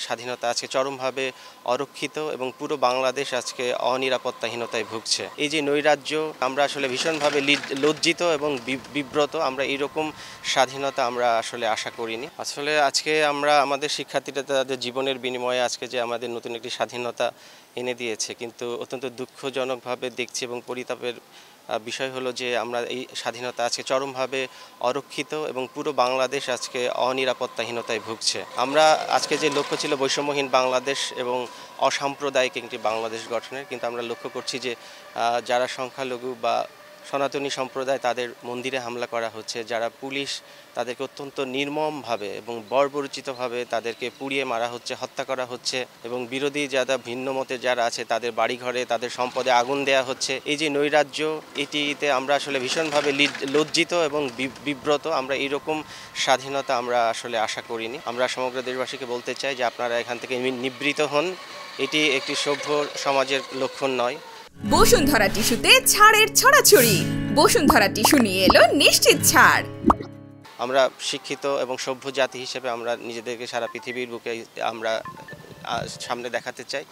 স্বাধীনতা আজকে চরমভাবে অরক্ষিত এবং পুরো বাংলাদেশ আজকে অনিরাপত্তাহীনতায় ভুগছে। এই যে নৈরাজ্য, আমরা আসলে ভীষণভাবে লজ্জিত এবং বিব্রত। আমরা এইরকম স্বাধীনতা আমরা আসলে আশা করিনি। আসলে আজকে আমরা আমাদের শিক্ষার্থীরা তাদের জীবনের বিনিময়ে আজকে যে আমাদের নতুন একটি স্বাধীনতা এনে দিয়েছে, কিন্তু অত্যন্ত দুঃখজনকভাবে দেখছি এবং পরিতাপের বিষয় হলো যে আমরা এই স্বাধীনতা আজকে চরমভাবে অরক্ষিত এবং পুরো বাংলাদেশ আজকে অনিরাপত্তাহীনতায় ভুগছে। আমরা আজকে যে লক্ষ্য ছিল বৈষম্যহীন বাংলাদেশ এবং অসাম্প্রদায়িক একটি বাংলাদেশ গঠনের, কিন্তু আমরা লক্ষ্য করছি যে যারা সংখ্যালঘু বা সনাতনী সম্প্রদায় তাদের মন্দিরে হামলা করা হচ্ছে, যারা পুলিশ তাদেরকে অত্যন্ত নির্মমভাবে এবং বর্বরচিতভাবে তাদেরকে পুড়িয়ে মারা হচ্ছে, হত্যা করা হচ্ছে এবং বিরোধী যারা ভিন্ন মতের যারা আছে তাদের বাড়িঘরে তাদের সম্পদে আগুন দেয়া হচ্ছে। এই যে নৈরাজ্য, এটিতে আমরা আসলে ভীষণভাবে লজ্জিত এবং বিব্রত। আমরা এইরকম স্বাধীনতা আমরা আসলে আশা করিনি। আমরা সমগ্র দেশবাসীকে বলতে চাই যে আপনারা এখান থেকে নিবৃত হন। এটি একটি সভ্য সমাজের লক্ষণ নয়। বসুন্ধরা টিস্যুতে ছাড়ের ছড়াছড়ি। বসুন্ধরা টিস্যু নিয়ে এলো নিশ্চিত ছাড়। আমরা শিক্ষিত এবং সভ্য জাতি হিসেবে আমরা নিজেদেরকে সারা পৃথিবীর বুকে আমরা সামনে দেখাতে চাই।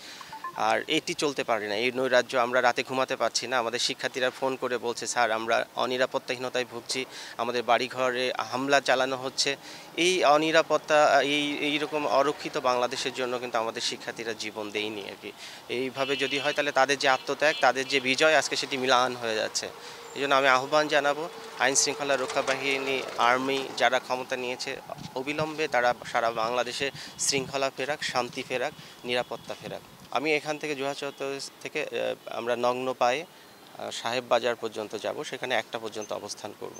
আর এটি চলতে পারে না, এই নৈরাজ্য। আমরা রাতে ঘুমাতে পারছি না। আমাদের শিক্ষার্থীরা ফোন করে বলছে, স্যার আমরা অনিরাপত্তাহীনতায় ভুগছি, আমাদের বাড়িঘরে হামলা চালানো হচ্ছে। এই অনিরাপত্তা, এইরকম অরক্ষিত বাংলাদেশের জন্য কিন্তু আমাদের শিক্ষার্থীরা জীবন দেয়নি আর কি। এইভাবে যদি হয় তাহলে তাদের যে আত্মত্যাগ, তাদের যে বিজয় আজকে সেটি ম্লান হয়ে যাচ্ছে। এই জন্য আমি আহ্বান জানাবো আইন শৃঙ্খলা রক্ষা বাহিনী, আর্মি যারা ক্ষমতা নিয়েছে, অবিলম্বে তারা সারা বাংলাদেশে শৃঙ্খলা ফেরাক, শান্তি ফেরাক, নিরাপত্তা ফেরাক। আমি এখান থেকে জুহা চত্বর থেকে আমরা নগ্ন পায়ে সাহেব বাজার পর্যন্ত যাব, সেখানে 1টা পর্যন্ত অবস্থান করব।